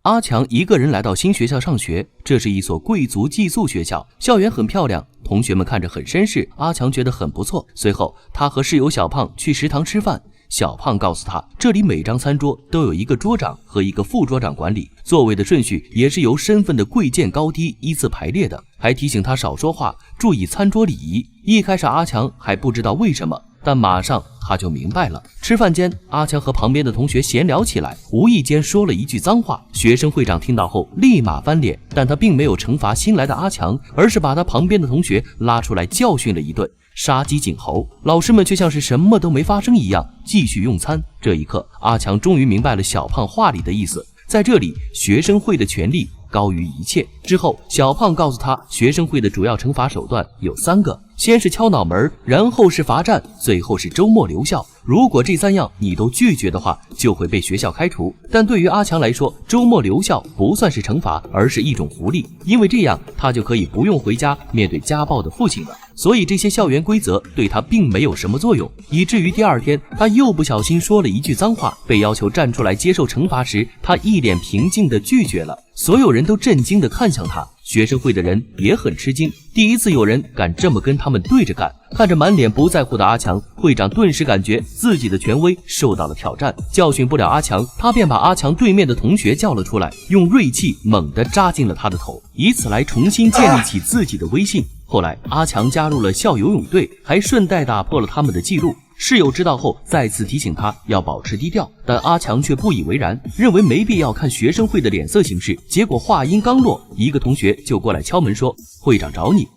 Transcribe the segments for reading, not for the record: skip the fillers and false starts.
阿强一个人来到新学校上学，这是一所贵族寄宿学校，校园很漂亮，同学们看着很绅士，阿强觉得很不错。随后他和室友小胖去食堂吃饭，小胖告诉他，这里每张餐桌都有一个桌长和一个副桌长管理，座位的顺序也是由身份的贵贱高低依次排列的，还提醒他少说话，注意餐桌礼仪。一开始阿强还不知道为什么，但马上他就明白了。吃饭间，阿强和旁边的同学闲聊起来，无意间说了一句脏话。学生会长听到后立马翻脸，但他并没有惩罚新来的阿强，而是把他旁边的同学拉出来教训了一顿，杀鸡儆猴。老师们却像是什么都没发生一样继续用餐。这一刻，阿强终于明白了小胖话里的意思，在这里学生会的权利高于一切。之后小胖告诉他，学生会的主要惩罚手段有3个，先是敲脑门，然后是罚站，最后是周末留校。如果这3样你都拒绝的话，就会被学校开除。但对于阿强来说，周末留校不算是惩罚，而是一种福利，因为这样他就可以不用回家面对家暴的父亲了。所以这些校园规则对他并没有什么作用，以至于第二天他又不小心说了一句脏话，被要求站出来接受惩罚时，他一脸平静地拒绝了。所有人都震惊地看向他，学生会的人也很吃惊，第一次有人敢这么跟他们对着干。看着满脸不在乎的阿强，会长顿时感觉自己的权威受到了挑战，教训不了阿强，他便把阿强对面的同学叫了出来，用锐器猛地扎进了他的头，以此来重新建立起自己的威信。后来阿强加入了校游泳队，还顺带打破了他们的记录。室友知道后再次提醒他要保持低调，但阿强却不以为然，认为没必要看学生会的脸色行事。结果话音刚落，一个同学就过来敲门说，会长找你。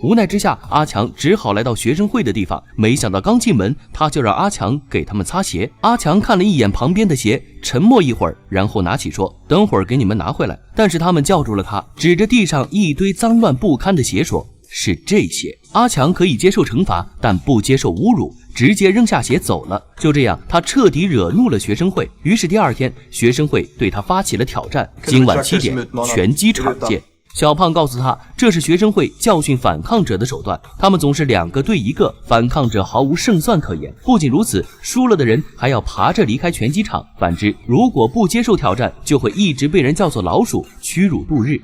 无奈之下，阿强只好来到学生会的地方，没想到刚进门他就让阿强给他们擦鞋。阿强看了一眼旁边的鞋，沉默一会儿，然后拿起说，等会儿给你们拿回来。但是他们叫住了他，指着地上一堆脏乱不堪的鞋说，是这些。阿强可以接受惩罚，但不接受侮辱，直接扔下鞋走了。就这样，他彻底惹怒了学生会。于是第二天，学生会对他发起了挑战，今晚7点拳击场见。小胖告诉他，这是学生会教训反抗者的手段，他们总是2个对1个，反抗者毫无胜算可言。不仅如此，输了的人还要爬着离开拳击场，反之，如果不接受挑战，就会一直被人叫做老鼠，屈辱度日。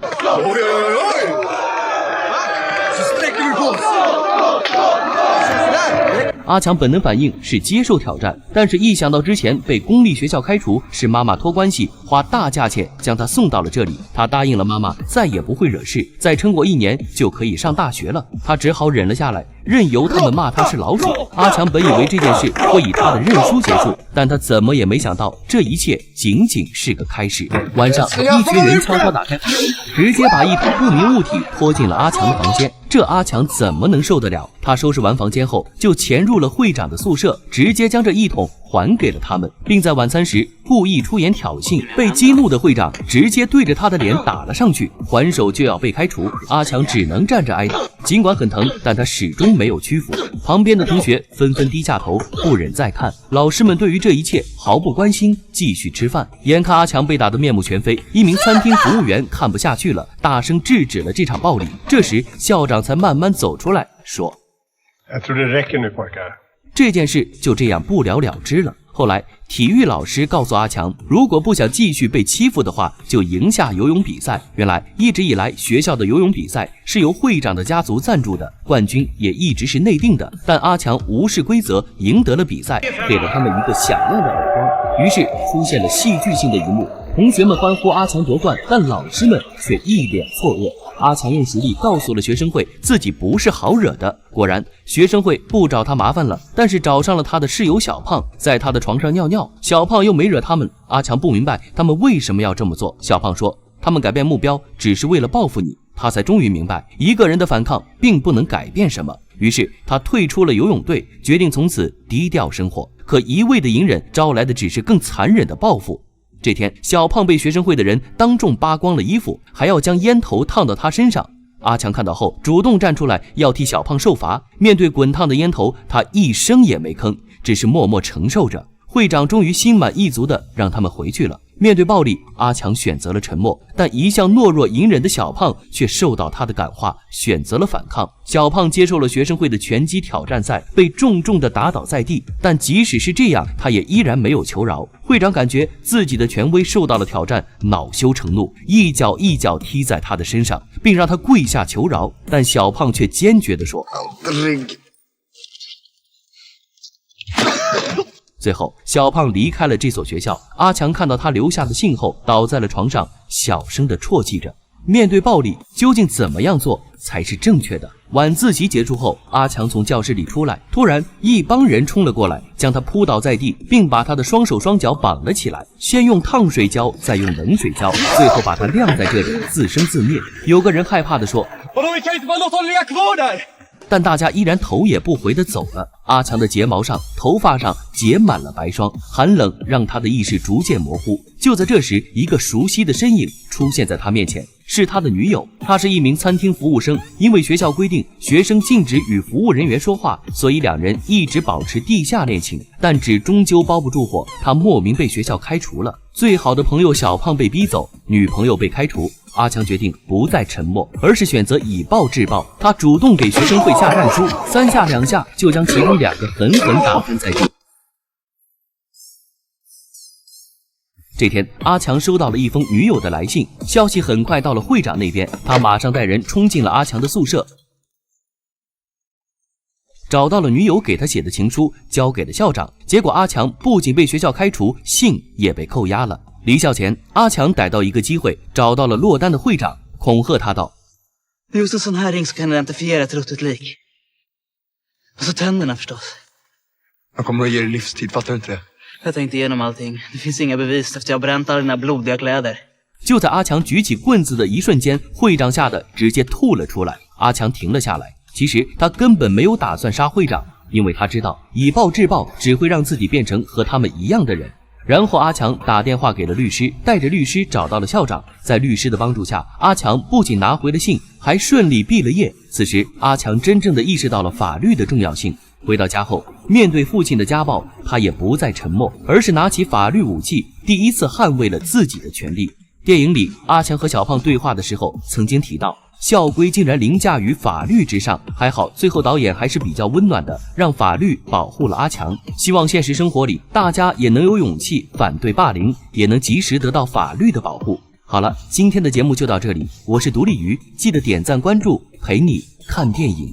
阿强本能反应是接受挑战，但是一想到之前被公立学校开除，是妈妈托关系花大价钱将他送到了这里，他答应了妈妈再也不会惹事，再撑过1年就可以上大学了。他只好忍了下来，任由他们骂他是老鼠。阿强本以为这件事会以他的认输结束，但他怎么也没想到，这一切仅仅是个开始。晚上，一群人悄悄打开房门，直接把一坨不明物体拖进了阿强的房间。这阿强怎么能受得了？他收拾完房间后，就潜入了会长的宿舍，直接将这一桶还给了他们，并在晚餐时故意出言挑衅。被激怒的会长直接对着他的脸打了上去，还手就要被开除。阿强只能站着挨打，尽管很疼，但他始终没有屈服。旁边的同学纷纷低下头，不忍再看。老师们对于这一切毫不关心，继续吃饭。眼看阿强被打得面目全非，一名餐厅服务员看不下去了，大声制止了这场暴力。这时校长才慢慢走出来说，这件事就这样不了了之了。后来体育老师告诉阿强，如果不想继续被欺负的话，就赢下游泳比赛。原来一直以来学校的游泳比赛是由会长的家族赞助的，冠军也一直是内定的，但阿强无视规则赢得了比赛，给了他们一个响亮的耳光。于是出现了戏剧性的一幕，同学们欢呼阿强夺冠，但老师们却一脸错愕。阿强用实力告诉了学生会自己不是好惹的，果然学生会不找他麻烦了，但是找上了他的室友小胖，在他的床上尿尿。小胖又没惹他们，阿强不明白他们为什么要这么做。小胖说，他们改变目标只是为了报复你。他才终于明白，一个人的反抗并不能改变什么。于是他退出了游泳队，决定从此低调生活。可一味的隐忍招来的只是更残忍的报复。这天，小胖被学生会的人当众扒光了衣服，还要将烟头烫到他身上。阿强看到后主动站出来要替小胖受罚，面对滚烫的烟头，他一声也没吭，只是默默承受着。会长终于心满意足地让他们回去了。面对暴力，阿强选择了沉默，但一向懦弱隐忍的小胖却受到他的感化，选择了反抗。小胖接受了学生会的拳击挑战赛，被重重地打倒在地，但即使是这样，他也依然没有求饶。会长感觉自己的权威受到了挑战，恼羞成怒，一脚一脚踢在他的身上，并让他跪下求饶。但小胖却坚决地说：最后，小胖离开了这所学校。阿强看到他留下的信后，倒在了床上，小声地啜泣着。面对暴力，究竟怎么样做才是正确的？晚自习结束后，阿强从教室里出来，突然一帮人冲了过来，将他扑倒在地，并把他的双手双脚绑了起来，先用烫水浇，再用冷水浇，最后把他晾在这里，自生自灭。有个人害怕地说：但大家依然头也不回地走了。阿强的睫毛上、头发上结满了白霜，寒冷让他的意识逐渐模糊。就在这时，一个熟悉的身影出现在他面前，是他的女友。她是一名餐厅服务生，因为学校规定学生禁止与服务人员说话，所以两人一直保持地下恋情。但纸终究包不住火，他莫名被学校开除了。最好的朋友小胖被逼走，女朋友被开除。阿强决定不再沉默，而是选择以暴制暴。他主动给学生会下战书，3下2下就将其中2个狠狠打翻在地。这天，阿强收到了一封女友的来信，消息很快到了会长那边，他马上带人冲进了阿强的宿舍，找到了女友给他写的情书，交给了校长。结果阿强不仅被学校开除，信也被扣押了。离校前，阿强逮到一个机会，找到了落单的会长，恐吓他道：“Just en sån här ring så kan den identifiera ett ruttet lik. Och så tänderna förstås. Jag kommer att ge dig livstid, fattar du inte det? Jag tänkte igenom allting. Det finns inga bevis efter jag bränt alla dina blodiga kläder.” 就在阿强举起棍子的一瞬间，会长吓得直接吐了出来。阿强停了下来，其实他根本没有打算杀会长，因为他知道以暴制暴只会让自己变成和他们一样的人。然后阿强打电话给了律师，带着律师找到了校长。在律师的帮助下，阿强不仅拿回了信，还顺利毕了业。此时阿强真正的意识到了法律的重要性。回到家后，面对父亲的家暴，他也不再沉默，而是拿起法律武器，第一次捍卫了自己的权利。电影里，阿强和小胖对话的时候曾经提到，校规竟然凌驾于法律之上。还好最后导演还是比较温暖的，让法律保护了阿强。希望现实生活里大家也能有勇气反对霸凌，也能及时得到法律的保护。好了，今天的节目就到这里，我是独立鱼，记得点赞关注，陪你看电影。